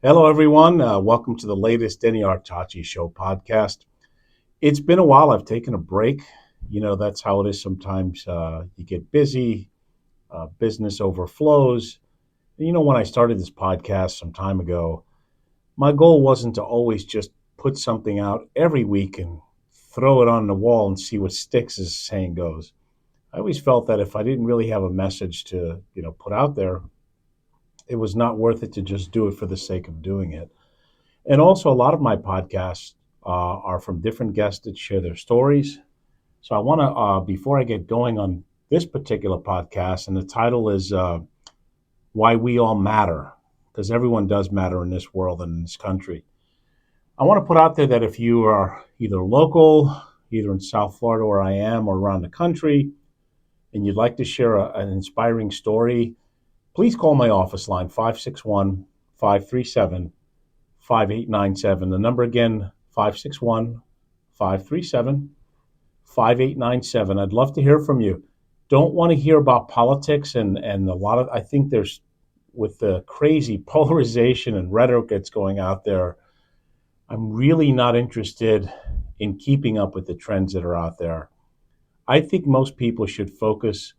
Hello, everyone. Welcome to the latest Denny Artache Show podcast. It's been a while. I've taken a break. That's how it is sometimes. You get busy, business overflows. When I started this podcast some time ago, my goal wasn't to always just put something out every week and throw it on the wall and see what sticks, as the saying goes. I always felt that if I didn't really have a message to, put out there, it was not worth it to just do it for the sake of doing it. And also, a lot of my podcasts are from different guests that share their stories. So I want to, before I get going on this particular podcast, and the title is Why We All Matter, because everyone does matter in this world and in this country. I want to put out there that if you are either local, either in South Florida where I am, or around the country, and you'd like to share an inspiring story, please call my office line, 561 537 5897. The number again, 561 537 5897. I'd love to hear from you. Don't want to hear about politics and a lot of, I think there's, with the crazy polarization and rhetoric that's going out there, I'm really not interested in keeping up with the trends that are out there. I think most people should focus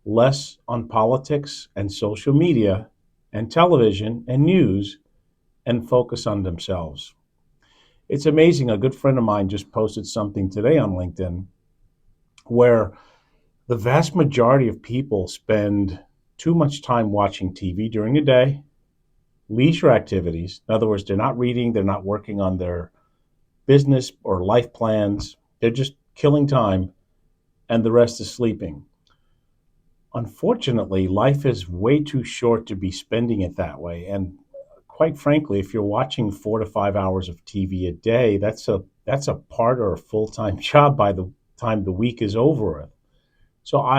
less on politics and social media and television and news and focus on themselves. It's amazing. A good friend of mine just posted something today on LinkedIn where the vast majority of people spend too much time watching TV during the day, leisure activities. In other words, they're not reading, they're not working on their business or life plans, they're just killing time, and the rest is sleeping. Unfortunately, life is way too short to be spending it that way. And quite frankly, if you're watching 4 to 5 hours of TV a day, that's a part or a full time job by the time the week is over. So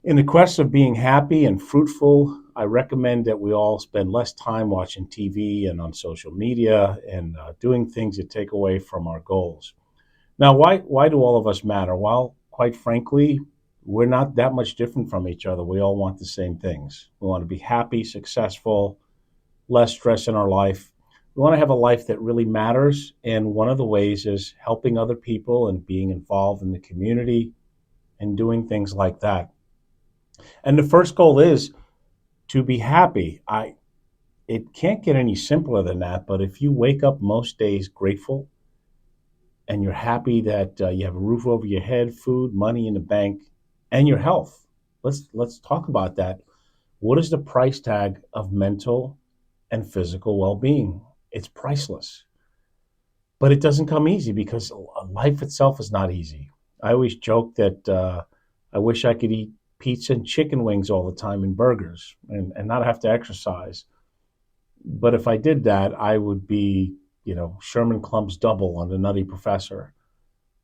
in the quest of being happy and fruitful, I recommend that we all spend less time watching TV and on social media and doing things that take away from our goals. Now, why do all of us matter? Well, quite frankly, we're not that much different from each other. We all want the same things. We want to be happy, successful, less stress in our life. We want to have a life that really matters. And one of the ways is helping other people and being involved in the community and doing things like that. And the first goal is to be happy. It can't get any simpler than that. But if you wake up most days grateful and you're happy that you have a roof over your head, food, money in the bank, and your health, let's talk about that. What is the price tag of mental and physical well-being? It's priceless. But it doesn't come easy because life itself is not easy. I always joke that I wish I could eat pizza and chicken wings all the time and burgers and not have to exercise. But if I did that, I would be, Sherman Klump's double on the Nutty Professor.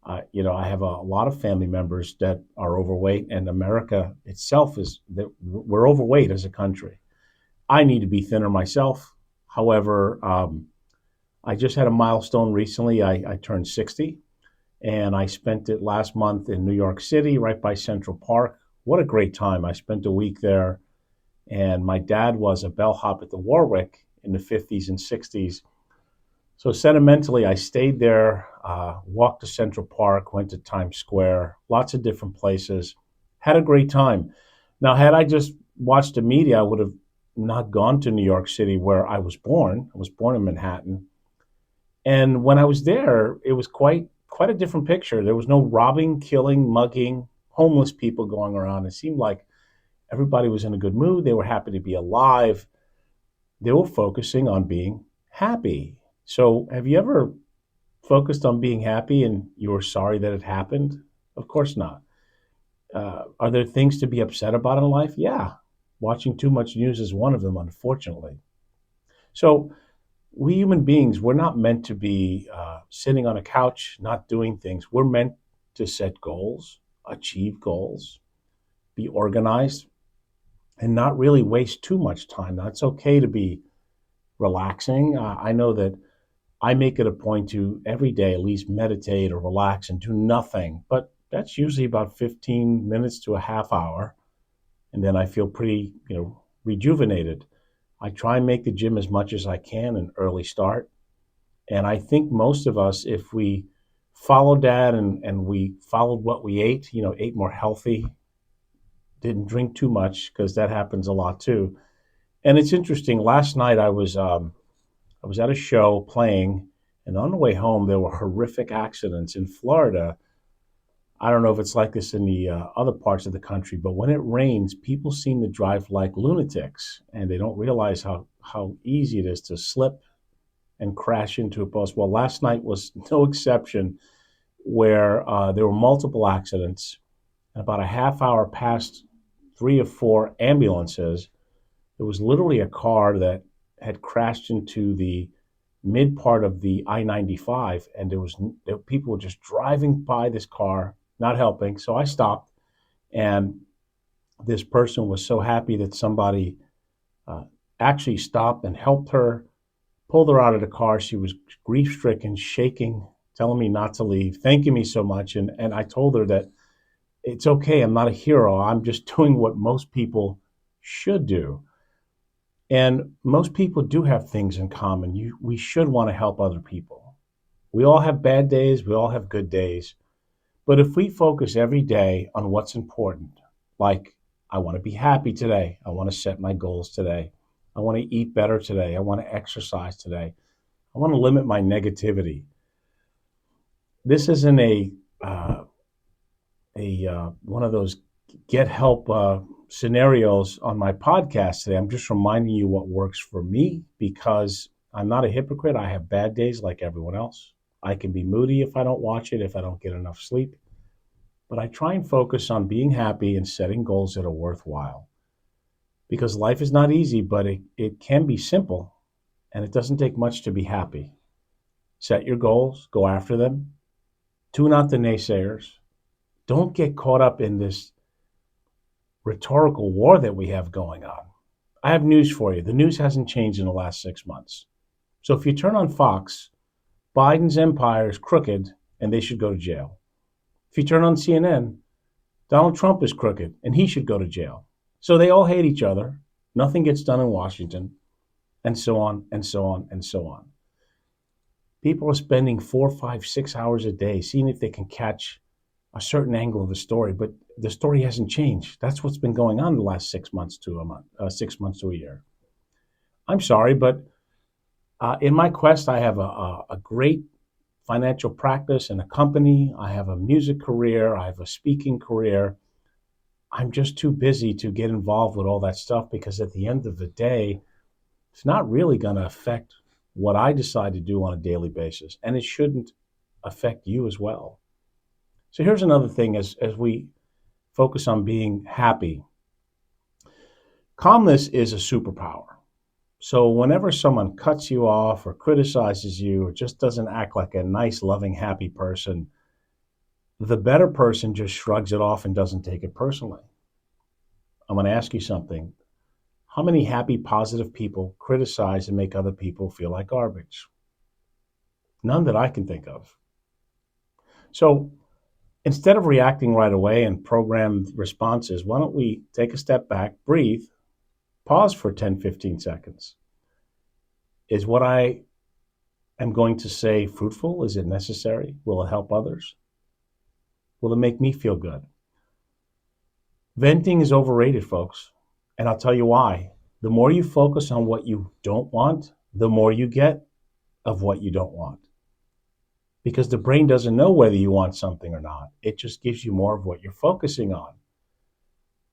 I have a lot of family members that are overweight, and America itself is that we're overweight as a country. I need to be thinner myself. However, I just had a milestone recently. I turned 60, and I spent it last month in New York City, right by Central Park. What a great time. I spent a week there, and my dad was a bellhop at the Warwick in the 50s and 60s. So sentimentally, I stayed there, walked to Central Park, went to Times Square, lots of different places, had a great time. Now, had I just watched the media, I would have not gone to New York City where I was born. I was born in Manhattan. And when I was there, it was quite a different picture. There was no robbing, killing, mugging, homeless people going around. It seemed like everybody was in a good mood. They were happy to be alive. They were focusing on being happy. So, have you ever focused on being happy and you were sorry that it happened? Of course not. Are there things to be upset about in life? Yeah. Watching too much news is one of them, unfortunately. So, we human beings, we're not meant to be sitting on a couch, not doing things. We're meant to set goals, achieve goals, be organized, and not really waste too much time. Now, it's okay to be relaxing. I know that I make it a point to every day at least meditate or relax and do nothing. But that's usually about 15 minutes to a half hour. And then I feel pretty, rejuvenated. I try and make the gym as much as I can an early start. And I think most of us, if we followed that and we followed what we ate, ate more healthy, didn't drink too much because that happens a lot too. And it's interesting. Last night I was at a show playing, and on the way home there were horrific accidents in Florida. I don't know if it's like this in the other parts of the country, but when it rains, people seem to drive like lunatics, and they don't realize how easy it is to slip and crash into a post. Well, last night was no exception, where there were multiple accidents, and about a half hour past three or four ambulances, there was literally a car that had crashed into the mid part of the I-95, and people were just driving by this car, not helping. So I stopped, and this person was so happy that somebody uh, actually stopped and helped her, pulled her out of the car. She was grief stricken, shaking, telling me not to leave, thanking me so much. And I told her that it's okay. I'm not a hero. I'm just doing what most people should do. And most people do have things in common. We should want to help other people. We all have bad days. We all have good days. But if we focus every day on what's important, like I want to be happy today, I want to set my goals today, I want to eat better today, I want to exercise today, I want to limit my negativity. This isn't uh, a one of those get help scenarios on my podcast today. I'm just reminding you what works for me, because I'm not a hypocrite. I have bad days like everyone else. I can be moody if I don't watch it, if I don't get enough sleep. But I try and focus on being happy and setting goals that are worthwhile. Because life is not easy, but it can be simple, and it doesn't take much to be happy. Set your goals, go after them, tune out the naysayers. Don't get caught up in this rhetorical war that we have going on. I have news for you. The news hasn't changed in the last 6 months. So if you turn on Fox, Biden's empire is crooked and they should go to jail. If you turn on CNN, Donald Trump is crooked and he should go to jail. So they all hate each other. Nothing gets done in Washington, and so on and so on and so on. People are spending 4, 5, 6 hours a day seeing if they can catch a certain angle of the story, but the story hasn't changed. That's what's been going on the last 6 months to a month, 6 months to a year. I'm sorry, but in my quest, I have a great financial practice and a company. I have a music career. I have a speaking career. I'm just too busy to get involved with all that stuff, because at the end of the day, it's not really going to affect what I decide to do on a daily basis, and it shouldn't affect you as well. So here's another thing as we focus on being happy. Calmness is a superpower. So whenever someone cuts you off or criticizes you or just doesn't act like a nice, loving, happy person, the better person just shrugs it off and doesn't take it personally. I'm going to ask you something. How many happy, positive people criticize and make other people feel like garbage? None that I can think of. So instead of reacting right away and programmed responses, why don't we take a step back, breathe, pause for 10, 15 seconds. Is what I am going to say fruitful? Is it necessary? Will it help others? Will it make me feel good? Venting is overrated, folks. And I'll tell you why. The more you focus on what you don't want, the more you get of what you don't want. Because the brain doesn't know whether you want something or not. It just gives you more of what you're focusing on.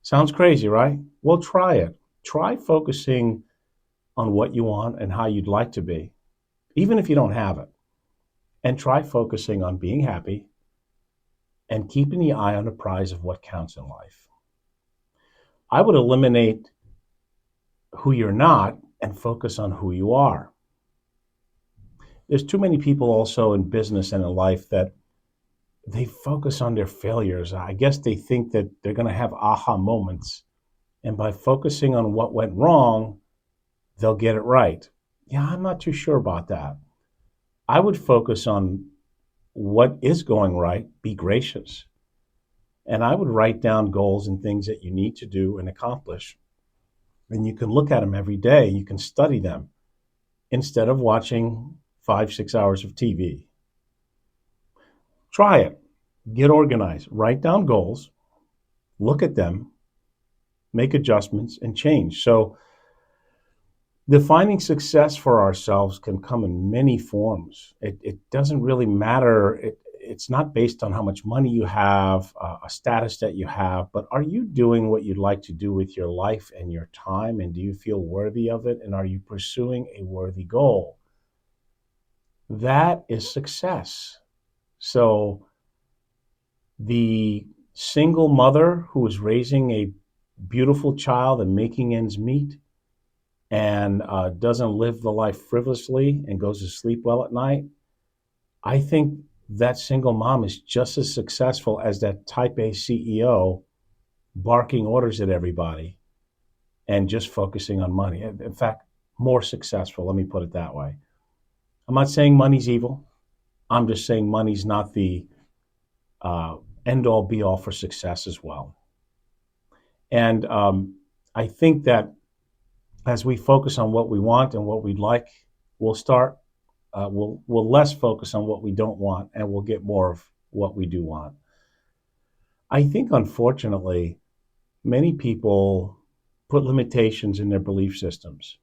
Sounds crazy, right? Well, try it. Try focusing on what you want and how you'd like to be, even if you don't have it. And try focusing on being happy and keeping the eye on the prize of what counts in life. I would eliminate who you're not and focus on who you are. There's too many people also in business and in life that they focus on their failures. I guess they think that they're going to have aha moments. And by focusing on what went wrong, they'll get it right. Yeah, I'm not too sure about that. I would focus on what is going right, be gracious. And I would write down goals and things that you need to do and accomplish. And you can look at them every day. You can study them instead of watching 5, 6 hours of TV. Try it. Get organized. Write down goals. Look at them. Make adjustments and change. So defining success for ourselves can come in many forms. It doesn't really matter. It's not based on how much money you have, a status that you have, but are you doing what you'd like to do with your life and your time? And do you feel worthy of it? And are you pursuing a worthy goal? That is success. So the single mother who is raising a beautiful child and making ends meet and doesn't live the life frivolously and goes to sleep well at night, I think that single mom is just as successful as that type A CEO barking orders at everybody and just focusing on money. In fact, more successful, let me put it that way. I'm not saying money's evil. I'm just saying money's not the end all be all for success as well. And I think that as we focus on what we want and what we'd like, we'll start we'll less focus on what we don't want, and we'll get more of what we do want. I think, unfortunately, many people put limitations in their belief systems.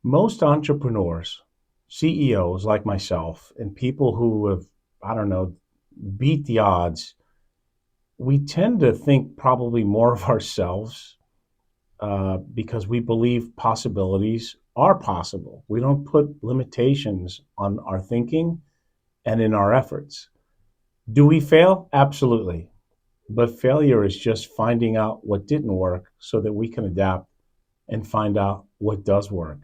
Most entrepreneurs, CEOs like myself, and people who have, I don't know, beat the odds, we tend to think probably more of ourselves because we believe possibilities are possible. We don't put limitations on our thinking and in our efforts. Do we fail? Absolutely. But failure is just finding out what didn't work so that we can adapt and find out what does work.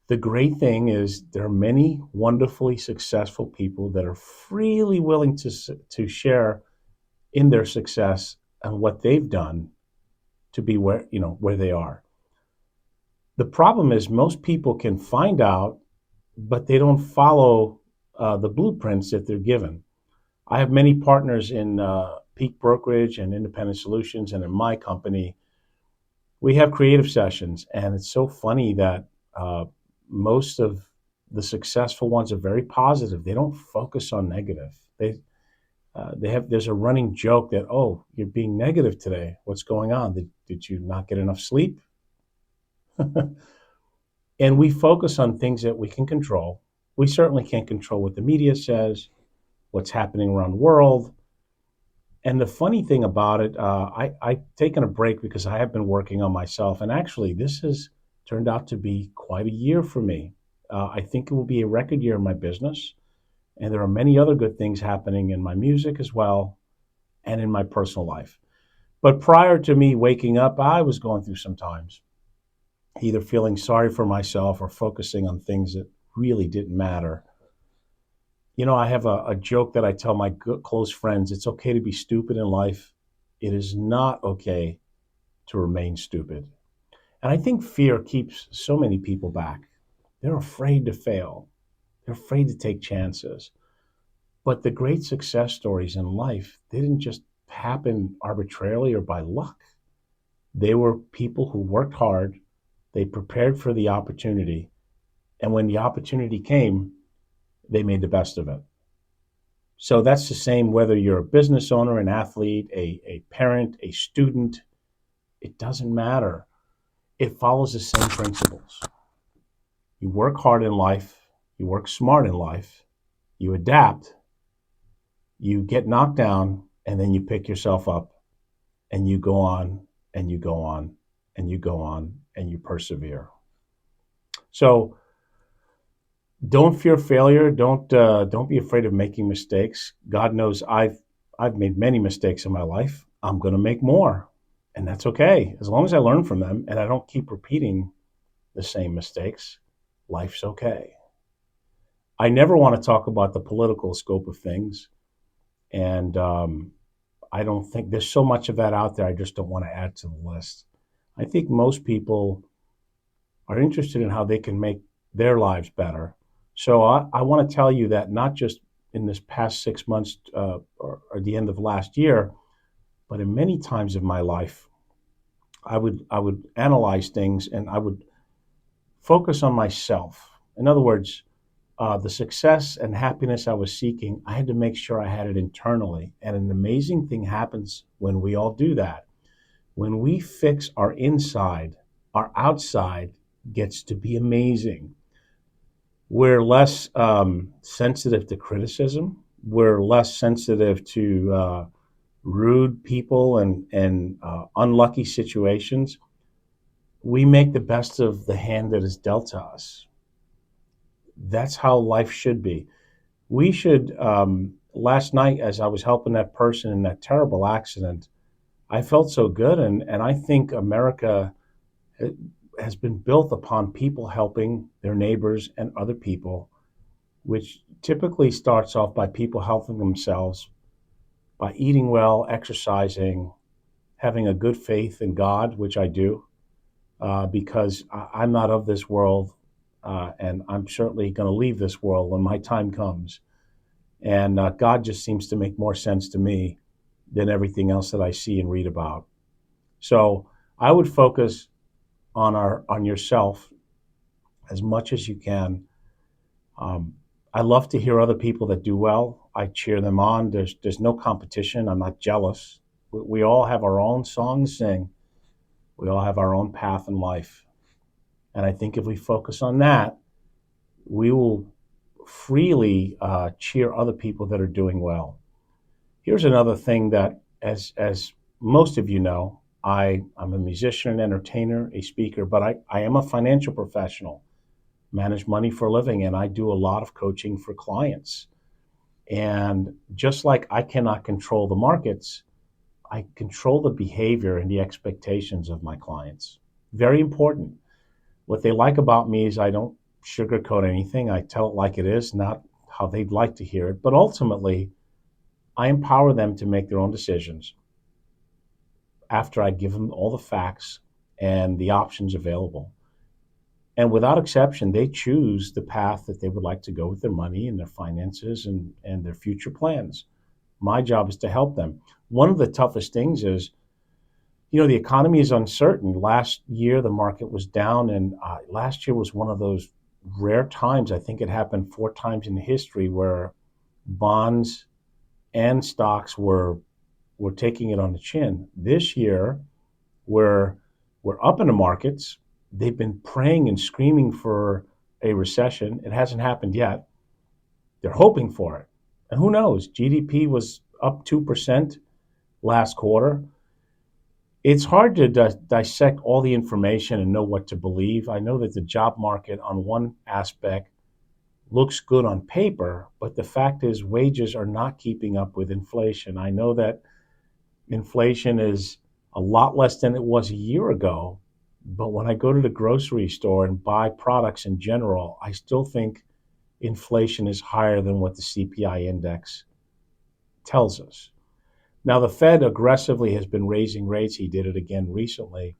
The great thing is there are many wonderfully successful people that are freely willing to share in their success and what they've done to be where they are. The problem is most people can find out, but they don't follow the blueprints that they're given. I have many partners in Peak Brokerage and Independent Solutions, and in my company, we have creative sessions, and it's so funny that most of the successful ones are very positive. They don't focus on negative. There's a running joke that, oh, you're being negative today. What's going on? Did you not get enough sleep? And we focus on things that we can control. We certainly can't control what the media says, what's happening around the world. And the funny thing about it, I've taken a break because I have been working on myself. And actually, this has turned out to be quite a year for me. I think it will be a record year in my business. And there are many other good things happening in my music as well and in my personal life. But prior to me waking up, I was going through some times, either feeling sorry for myself or focusing on things that really didn't matter. You know, I have a joke that I tell my close friends. It's okay to be stupid in life. It is not okay to remain stupid. And I think fear keeps so many people back. They're afraid to fail. They're afraid to take chances. But the great success stories in life didn't just happen arbitrarily or by luck. They were people who worked hard. They prepared for the opportunity. And when the opportunity came, they made the best of it. So that's the same whether you're a business owner, an athlete, a parent, a student. It doesn't matter. It follows the same principles. You work hard in life. You work smart in life. You adapt. You get knocked down, and then you pick yourself up, and you go on, and you go on, and you go on, and you persevere. So don't fear failure. Don't be afraid of making mistakes. God knows I've made many mistakes in my life. I'm going to make more, and that's okay as long as I learn from them and I don't keep repeating the same mistakes. Life's okay. I never want to talk about the political scope of things, and I don't think there's so much of that out there. I just don't want to add to the list. I think most people are interested in how they can make their lives better. So I want to tell you that not just in this past 6 months or the end of last year, but in many times of my life, I would analyze things, and I would focus on myself. In other words, the success and happiness I was seeking, I had to make sure I had it internally. And an amazing thing happens when we all do that. When we fix our inside, our outside gets to be amazing. We're less sensitive to criticism. We're less sensitive to rude people and unlucky situations. We make the best of the hand that is dealt to us. That's how life should be. We should. Last night, as I was helping that person in that terrible accident, I felt so good, and I think America has been built upon people helping their neighbors and other people, which typically starts off by people helping themselves by eating well, exercising, having a good faith in God, which I do, because I'm not of this world, and I'm certainly going to leave this world when my time comes. And God just seems to make more sense to me than everything else that I see and read about. So I would focus on yourself as much as you can. Um, I love to hear other people that do well. I cheer them on. There's no competition. I'm not jealous. We all have our own song to sing. We all have our own path in life. And I think if we focus on that, we will freely cheer other people that are doing well. Here's another thing that, as most of you know, I'm a musician, an entertainer, a speaker, but I am a financial professional, manage money for a living, and I do a lot of coaching for clients. And just like I cannot control the markets, I control the behavior and the expectations of my clients. Very important. What they like about me is I don't sugarcoat anything. I tell it like it is, not how they'd like to hear it. But ultimately, I empower them to make their own decisions after I give them all the facts and the options available. And without exception, they choose the path that they would like to go with their money and their finances and their future plans. My job is to help them. One of the toughest things is, the economy is uncertain. Last year, the market was down, and last year was one of those rare times. I think it happened 4 times in history where bonds and stocks were taking it on the chin. This year, we're up in the markets. They've been praying and screaming for a recession. It hasn't happened yet. They're hoping for it. And who knows? GDP was up 2% last quarter. It's hard to dissect all the information and know what to believe. I know that the job market on one aspect looks good on paper, but the fact is wages are not keeping up with inflation. I know that inflation is a lot less than it was a year ago, but when I go to the grocery store and buy products in general, I still think inflation is higher than what the CPI index tells us. Now, the Fed aggressively has been raising rates. He did it again recently,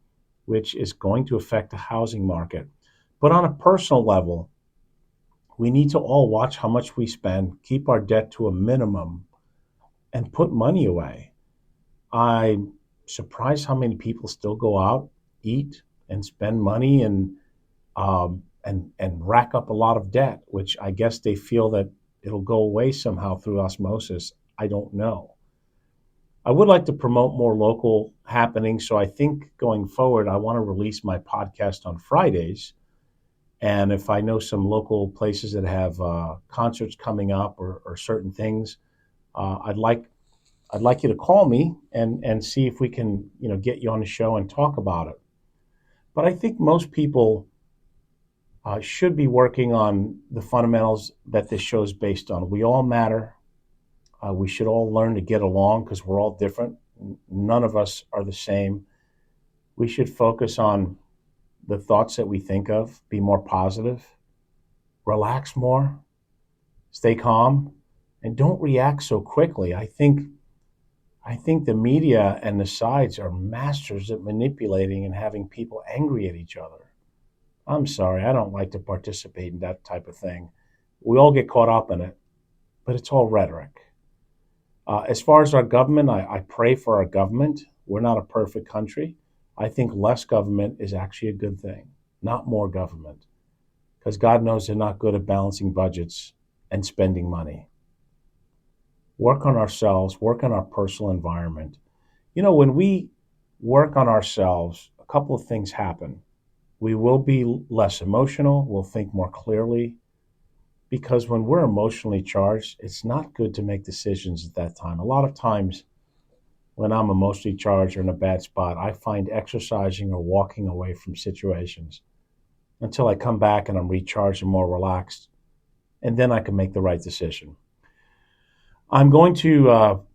which is going to affect the housing market. But on a personal level, we need to all watch how much we spend, keep our debt to a minimum, and put money away. I'm surprised how many people still go out, eat, and spend money and rack up a lot of debt, which I guess they feel that it'll go away somehow through osmosis. I don't know. I would like to promote more local happenings, so I think going forward, I want to release my podcast on Fridays. And if I know some local places that have concerts coming up or certain things, I'd like you to call me and see if we can get you on the show and talk about it. But I think most people should be working on the fundamentals that this show is based on. We all matter. We should all learn to get along because we're all different. None of us are the same. We should focus on the thoughts that we think of, be more positive, relax more, stay calm, and don't react so quickly. I think the media and the sides are masters at manipulating and having people angry at each other. I'm sorry, I don't like to participate in that type of thing. We all get caught up in it, but it's all rhetoric. As far as our government, I pray for our government. We're not a perfect country. I think less government is actually a good thing, not more government, because God knows they're not good at balancing budgets and spending money. Work on ourselves, work on our personal environment. When we work on ourselves, a couple of things happen. We will be less emotional, we'll think more clearly, because when we're emotionally charged, it's not good to make decisions at that time. A lot of times, when I'm emotionally charged or in a bad spot, I find exercising or walking away from situations until I come back and I'm recharged and more relaxed, and then I can make the right decision. I'm going to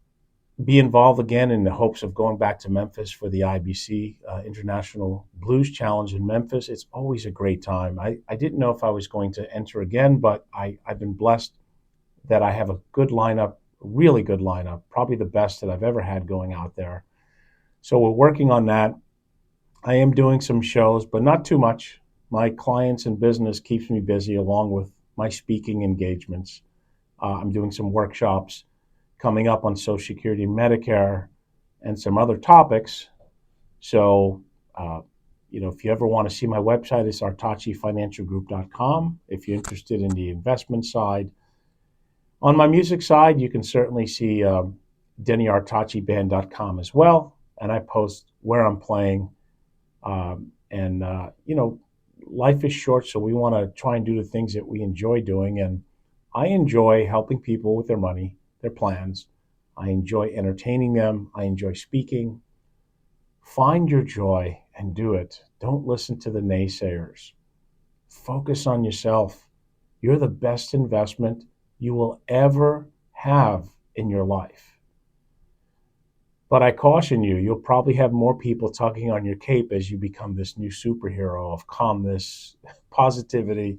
be involved again in the hopes of going back to Memphis for the IBC International Blues Challenge in Memphis. It's always a great time. I didn't know if I was going to enter again, but I've been blessed that I have a good lineup, really good lineup, probably the best that I've ever had going out there. So we're working on that. I am doing some shows, but not too much. My clients and business keeps me busy along with my speaking engagements. I'm doing some workshops coming up on Social Security, Medicare, and some other topics. So, if you ever want to see my website, it's artachefinancialgroup.com. If you're interested in the investment side, on my music side, you can certainly see DennyArtacheBand.com as well, and I post where I'm playing. Life is short, so we want to try and do the things that we enjoy doing, and I enjoy helping people with their money, their plans. I enjoy entertaining them. I enjoy speaking. Find your joy and do it. Don't listen to the naysayers. Focus on yourself. You're the best investment you will ever have in your life. But I caution you, you'll probably have more people tugging on your cape as you become this new superhero of calmness, positivity.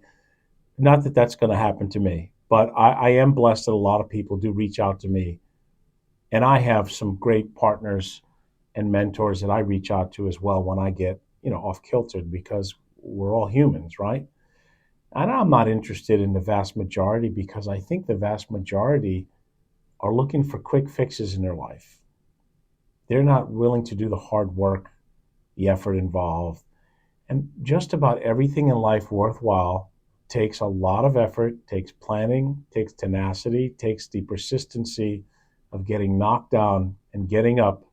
Not that that's going to happen to me, but I am blessed that a lot of people do reach out to me. And I have some great partners and mentors that I reach out to as well when I get, off kiltered, because we're all humans, right? And I'm not interested in the vast majority, because I think the vast majority are looking for quick fixes in their life. They're not willing to do the hard work, the effort involved. And just about everything in life worthwhile takes a lot of effort, takes planning, takes tenacity, takes the persistency of getting knocked down and getting up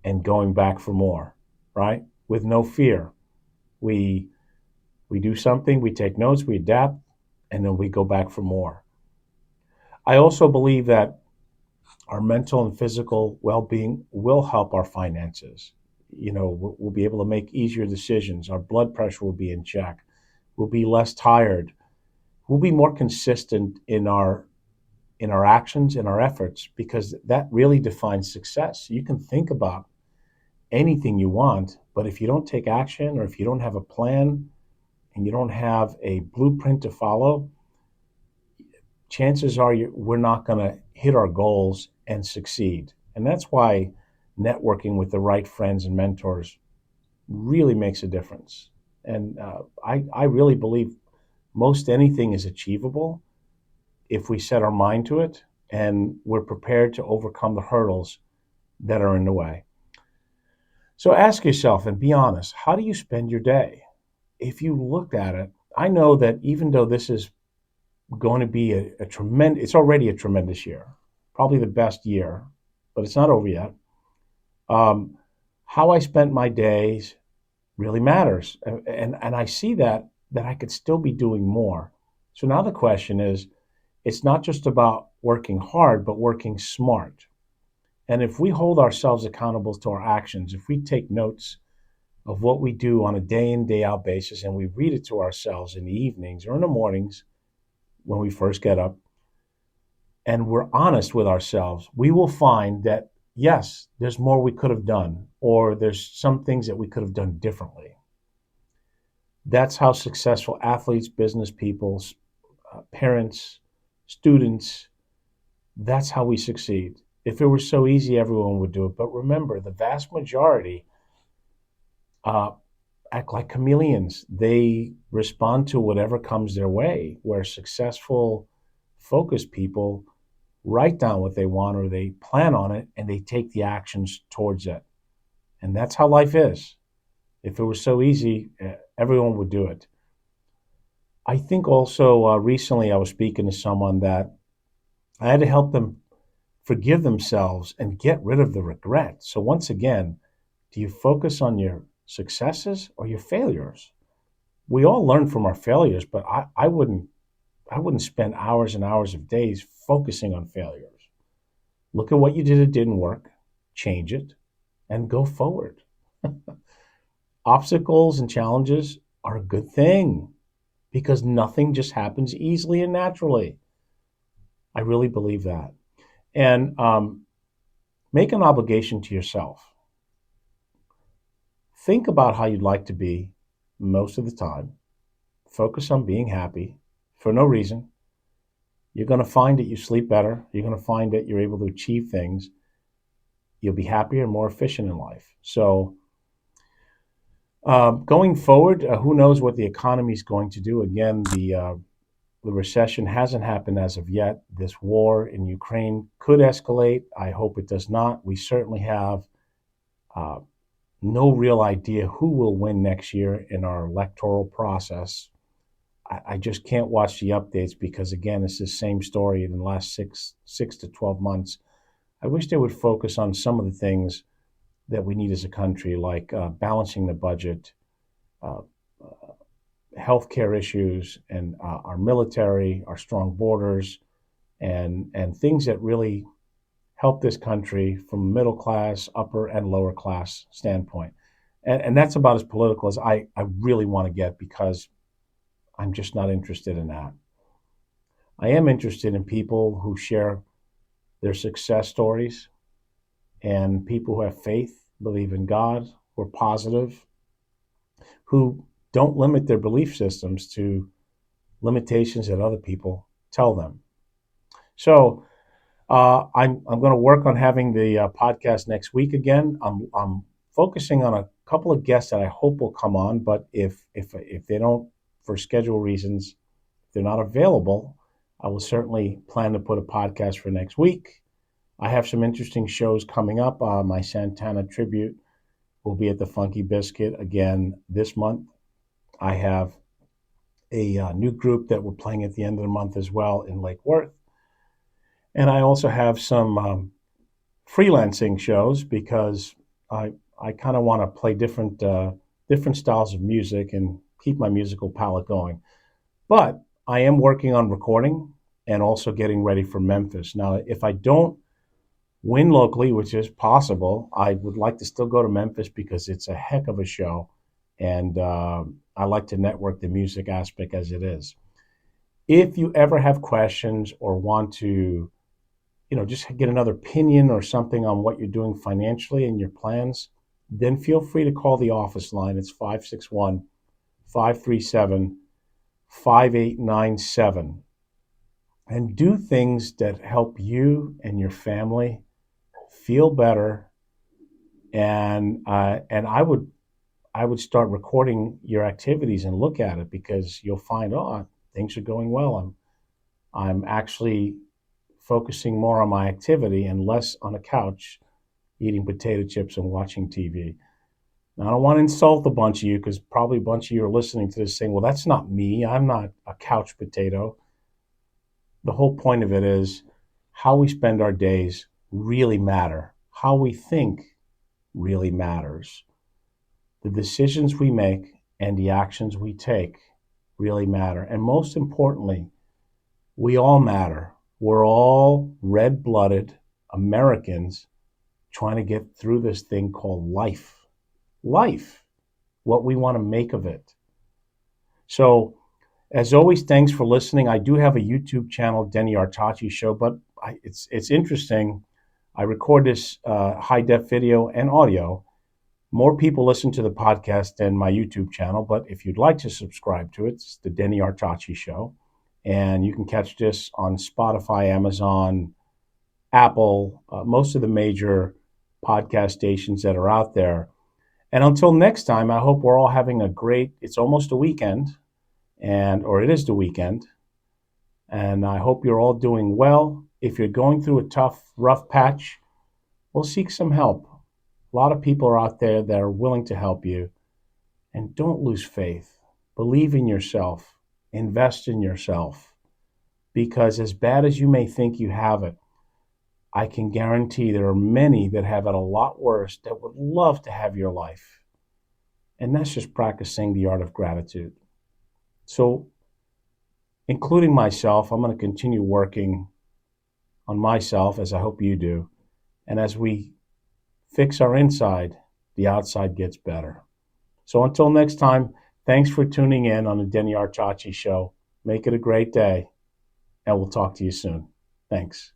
and going back for more, right? With no fear. We do something, we take notes, we adapt, and then we go back for more. I also believe that our mental and physical well-being will help our finances. We'll be able to make easier decisions. Our blood pressure will be in check. We'll be less tired. We'll be more consistent in our actions and our efforts, because that really defines success. You can think about anything you want, but if you don't take action, or if you don't have a plan and you don't have a blueprint to follow, chances are we're not going to hit our goals and succeed. And that's why networking with the right friends and mentors really makes a difference. And I really believe most anything is achievable if we set our mind to it and we're prepared to overcome the hurdles that are in the way. So ask yourself and be honest, how do you spend your day? If you looked at it, I know that even though this is going to be it's already a tremendous year, probably the best year, but it's not over yet. How I spent my days really matters. And I see that I could still be doing more. So now the question is, it's not just about working hard, but working smart. And if we hold ourselves accountable to our actions, if we take notes of what we do on a day in, day out basis, and we read it to ourselves in the evenings or in the mornings when we first get up, and we're honest with ourselves, we will find that, yes, there's more we could have done, or there's some things that we could have done differently. That's how successful athletes, business people, parents, students, that's how we succeed. If it were so easy, everyone would do it. But remember, the vast majority act like chameleons. They respond to whatever comes their way, where successful, focused people write down what they want, or they plan on it and they take the actions towards it. And that's how life is. If it was so easy, everyone would do it. I think also recently I was speaking to someone that I had to help them forgive themselves and get rid of the regret. So, once again, do you focus on your successes or your failures? We all learn from our failures, but I wouldn't spend hours and hours of days focusing on failures. Look at what you did that didn't work, change it, and go forward. Obstacles and challenges are a good thing because nothing just happens easily and naturally. I really believe that. And make an obligation to yourself. Think about how you'd like to be most of the time. Focus on being happy for no reason. You're going to find that you sleep better. You're going to find that you're able to achieve things. You'll be happier and more efficient in life. So, going forward, who knows what the economy is going to do? Again, the recession hasn't happened as of yet. This war in Ukraine could escalate. I hope it does not. We certainly have uh, no real idea who will win next year in our electoral process. I just can't watch the updates because again, it's the same story in the last six to 12 months. I wish they would focus on some of the things that we need as a country, like balancing the budget, uh, healthcare issues, and our military, our strong borders, and things that really help this country from middle class, upper and lower class standpoint. And that's about as political as I really want to get because I'm just not interested in that. I am interested in people who share their success stories and people who have faith, believe in God, who are positive, who don't limit their belief systems to limitations that other people tell them. So I'm going to work on having the podcast next week again. I'm focusing on a couple of guests that I hope will come on, but if they don't, for schedule reasons, if they're not available, I will certainly plan to put a podcast for next week. I have some interesting shows coming up. My Santana tribute will be at the Funky Biscuit again this month. I have a new group that we're playing at the end of the month as well in Lake Worth. And I also have some freelancing shows because I kind of want to play different styles of music and keep my musical palette going. But I am working on recording and also getting ready for Memphis. Now, if I don't win locally, which is possible, I would like to still go to Memphis because it's a heck of a show, and I like to network the music aspect as it is. If you ever have questions or want to, just get another opinion or something on what you're doing financially and your plans, then feel free to call the office line. It's 561-537-5897. And do things that help you and your family feel better. And I would start recording your activities and look at it because you'll find, oh, things are going well. I'm actually focusing more on my activity and less on a couch eating potato chips and watching TV. Now, I don't want to insult a bunch of you because probably a bunch of you are listening to this saying, well, that's not me. I'm not a couch potato. The whole point of it is how we spend our days really matter. How we think really matters. The decisions we make and the actions we take really matter. And most importantly, we all matter. We're all red-blooded Americans trying to get through this thing called life. Life, what we want to make of it. So, as always, thanks for listening. I do have a YouTube channel, Denny Artache Show, but it's interesting. I record this high-def video and audio. More people listen to the podcast than my YouTube channel, but if you'd like to subscribe to it, it's the Denny Artache Show. And you can catch this on Spotify, Amazon, Apple, most of the major podcast stations that are out there. And until next time, I hope we're all having a great, it's almost a weekend, or it is the weekend. And I hope you're all doing well. If you're going through a tough, rough patch, we'll seek some help. A lot of people are out there that are willing to help you. And don't lose faith. Believe in yourself. Invest in yourself. Because as bad as you may think you have it, I can guarantee there are many that have it a lot worse that would love to have your life. And that's just practicing the art of gratitude. So, including myself, I'm going to continue working on myself as I hope you do. And as we fix our inside, the outside gets better. So until next time, thanks for tuning in on the Denny Artache Show. Make it a great day, and we'll talk to you soon. Thanks.